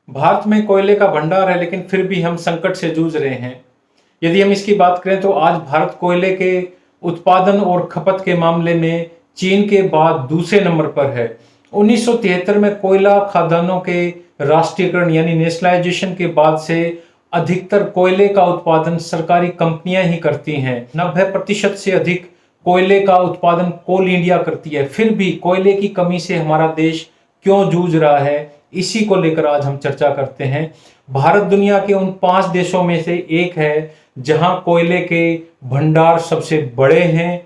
भारत में कोयले का भंडार है, लेकिन फिर भी हम संकट से जूझ रहे हैं। यदि हम इसकी बात करें तो आज भारत कोयले के उत्पादन और खपत के मामले में चीन के बाद दूसरे नंबर पर है। 1973 में कोयला खदानों के राष्ट्रीयकरण यानी नेशनलाइजेशन के बाद से अधिकतर कोयले का उत्पादन सरकारी कंपनियां ही करती हैं। 90% से अधिक कोयले का उत्पादन कोल इंडिया करती है। फिर भी कोयले की कमी से हमारा देश क्यों जूझ रहा है, इसी को लेकर आज हम चर्चा करते हैं। भारत दुनिया के उन 5 देशों में से एक है जहां कोयले के भंडार सबसे बड़े हैं।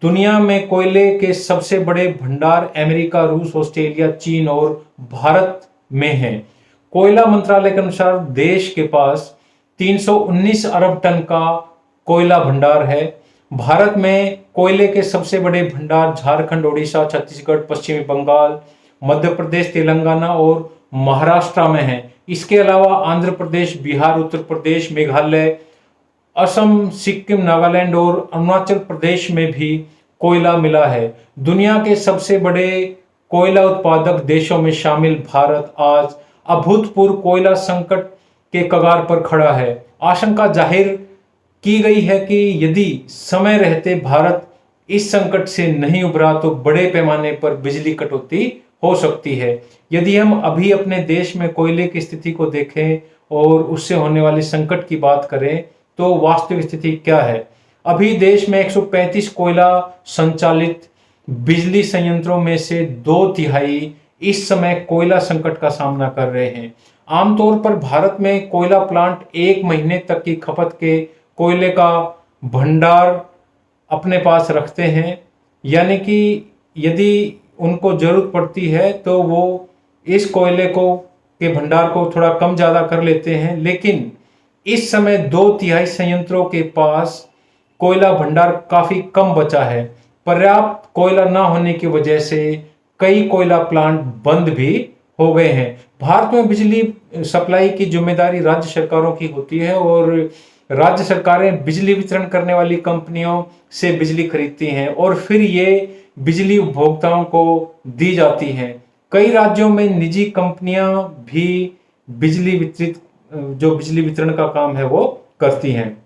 दुनिया में कोयले के सबसे बड़े भंडार अमेरिका, रूस, ऑस्ट्रेलिया, चीन और भारत में हैं। कोयला मंत्रालय के अनुसार देश के पास 319 अरब टन का कोयला भंडार है। भारत में कोयले के सबसे बड़े भंडार झारखंड, ओडिशा, छत्तीसगढ़, पश्चिमी बंगाल, मध्य प्रदेश, तेलंगाना और महाराष्ट्र में है। इसके अलावा आंध्र प्रदेश, बिहार, उत्तर प्रदेश, मेघालय, असम, सिक्किम, नागालैंड और अरुणाचल प्रदेश में भी कोयला मिला है। दुनिया के सबसे बड़े कोयला उत्पादक देशों में शामिल भारत आज अभूतपूर्व कोयला संकट के कगार पर खड़ा है। आशंका जाहिर की गई है कि यदि समय रहते भारत इस संकट से नहीं उभरा तो बड़े पैमाने पर बिजली कटौती हो सकती है। यदि हम अभी अपने देश में कोयले की स्थिति को देखें और उससे होने वाले संकट की बात करें तो वास्तविक स्थिति क्या है। अभी देश में 135 कोयला संचालित बिजली संयंत्रों में से 2/3 इस समय कोयला संकट का सामना कर रहे हैं। आमतौर पर भारत में कोयला प्लांट 1 महीने तक की खपत के कोयले का भंडार अपने पास रखते हैं, यानी कि यदि उनको जरूरत पड़ती है तो वो इस कोयले को के भंडार को थोड़ा कम ज्यादा कर लेते हैं। लेकिन इस समय 2/3 संयंत्रों के पास कोयला भंडार काफी कम बचा है। पर्याप्त कोयला न होने की वजह से कई कोयला प्लांट बंद भी हो गए हैं। भारत में बिजली सप्लाई की जिम्मेदारी राज्य सरकारों की होती है और राज्य सरकारें बिजली वितरण करने वाली कंपनियों से बिजली खरीदती हैं और फिर ये बिजली उपभोक्ताओं को दी जाती हैं। कई राज्यों में निजी कंपनियां भी बिजली वितरण का काम है वो करती हैं।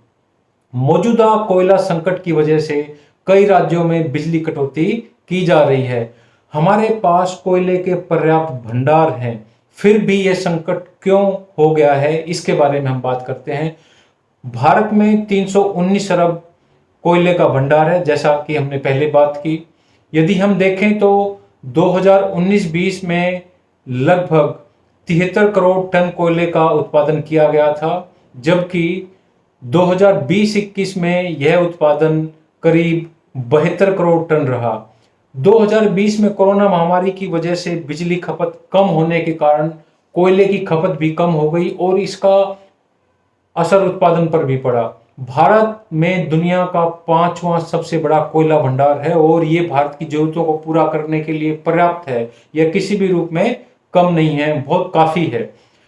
मौजूदा कोयला संकट की वजह से कई राज्यों में बिजली कटौती की जा रही है। हमारे पास कोयले के पर्याप्त भंडार हैं, फिर भी यह संकट क्यों हो गया है, इसके बारे में हम बात करते हैं। भारत में 319 अरब कोयले का भंडार है, जैसा कि हमने पहले बात की। यदि हम देखें तो 2019-20 में लगभग 73 करोड़ टन कोयले का उत्पादन किया गया था, जबकि 2020-21 में यह उत्पादन करीब 72 करोड़ टन रहा। 2020 में कोरोना महामारी की वजह से बिजली खपत कम होने के कारण कोयले की खपत भी कम हो गई और इसका असर उत्पादन पर भी पड़ा। भारत में दुनिया का 5वां सबसे बड़ा कोयला भंडार है और ये भारत की जरूरतों को पूरा करने के लिए पर्याप्त है। यह किसी भी रूप में कम नहीं है, बहुत काफी है।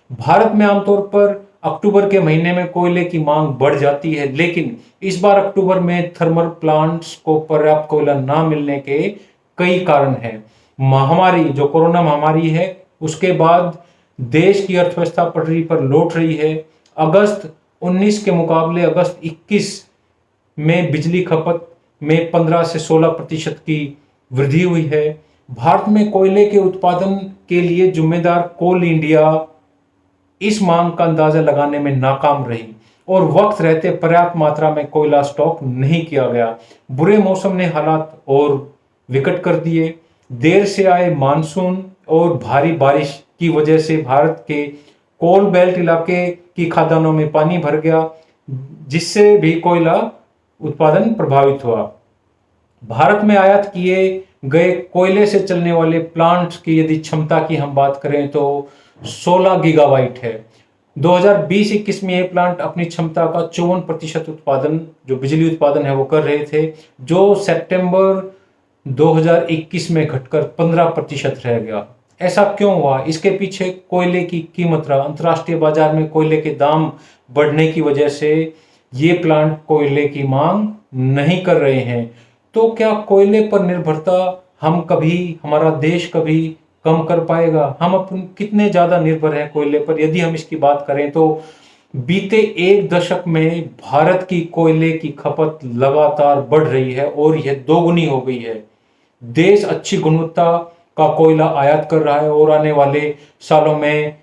भारत में आमतौर पर अक्टूबर के महीने में कोयले की मांग बढ़ जाती है, लेकिन इस बार अक्टूबर में थर्मल प्लांट्स को पर्याप्त कोयला ना मिलने के कई कारण हैं। महामारी, जो कोरोना महामारी है, उसके बाद देश की अर्थव्यवस्था पटरी पर लौट रही है। अगस्त 19 के मुकाबले अगस्त 21 में बिजली खपत में 15 से 16% की वृद्धि हुई है। भारत में कोयले के उत्पादन के लिए जिम्मेदार कोल इंडिया इस मांग का अंदाजा लगाने में नाकाम रही और वक्त रहते पर्याप्त मात्रा में कोयला स्टॉक नहीं किया गया। बुरे मौसम ने हालात और विकट कर दिए। देर से आए मानसून और भारी बारिश की वजह से भारत के कोल बेल्ट इलाके की खदानों में पानी भर गया, जिससे भी कोयला उत्पादन प्रभावित हुआ। भारत में आयात किए गए कोयले से चलने वाले प्लांट्स की यदि क्षमता की हम बात करें तो 16 गीगावाट है। 2020-21 में ये प्लांट अपनी क्षमता का 54% उत्पादन, जो बिजली उत्पादन है वो कर रहे थे, जो सितंबर 2021 में घटकर 15% रह गया। ऐसा क्यों हुआ? इसके पीछे कोयले की कीमत रहा। अंतर्राष्ट्रीय बाजार में कोयले के दाम बढ़ने की वजह से ये प्लांट कोयले की मांग नहीं कर रहे हैं। तो क्या कोयले पर निर्भरता हमारा देश कभी कम कर पाएगा? हम अपन कितने ज्यादा निर्भर हैं कोयले पर? यदि हम इसकी बात करें तो बीते एक दशक में भारत की कोयले की खपत लगातार बढ़ रही है और यह दोगुनी हो गई है। देश अच्छी गुणवत्ता का कोयला आयात कर रहा है और आने वाले सालों में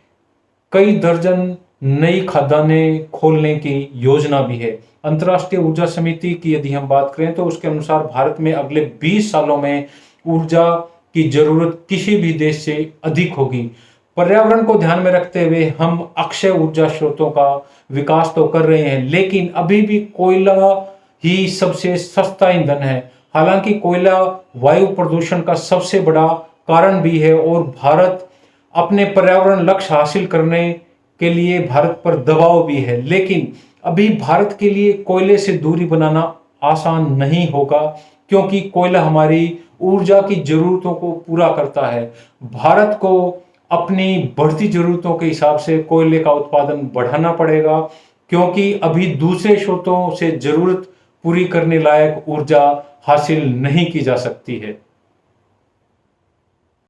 कई दर्जन नई खदानें खोलने की योजना भी है। अंतर्राष्ट्रीय ऊर्जा समिति की यदि हम बात करें तो उसके अनुसार भारत में अगले 20 सालों में ऊर्जा की जरूरत किसी भी देश से अधिक होगी। पर्यावरण को ध्यान में रखते हुए हम अक्षय ऊर्जा स्रोतों का विकास तो कर रहे हैं, लेकिन अभी भी कोयला ही सबसे सस्ता ईंधन है। हालांकि कोयला वायु प्रदूषण का सबसे बड़ा कारण भी है और भारत अपने पर्यावरण लक्ष्य हासिल करने के लिए भारत पर दबाव भी है, लेकिन अभी भारत के लिए कोयले से दूरी बनाना आसान नहीं होगा, क्योंकि कोयला हमारी ऊर्जा की जरूरतों को पूरा करता है। भारत को अपनी बढ़ती जरूरतों के हिसाब से कोयले का उत्पादन बढ़ाना पड़ेगा, क्योंकि अभी दूसरे स्रोतों से जरूरत पूरी करने लायक ऊर्जा हासिल नहीं की जा सकती है।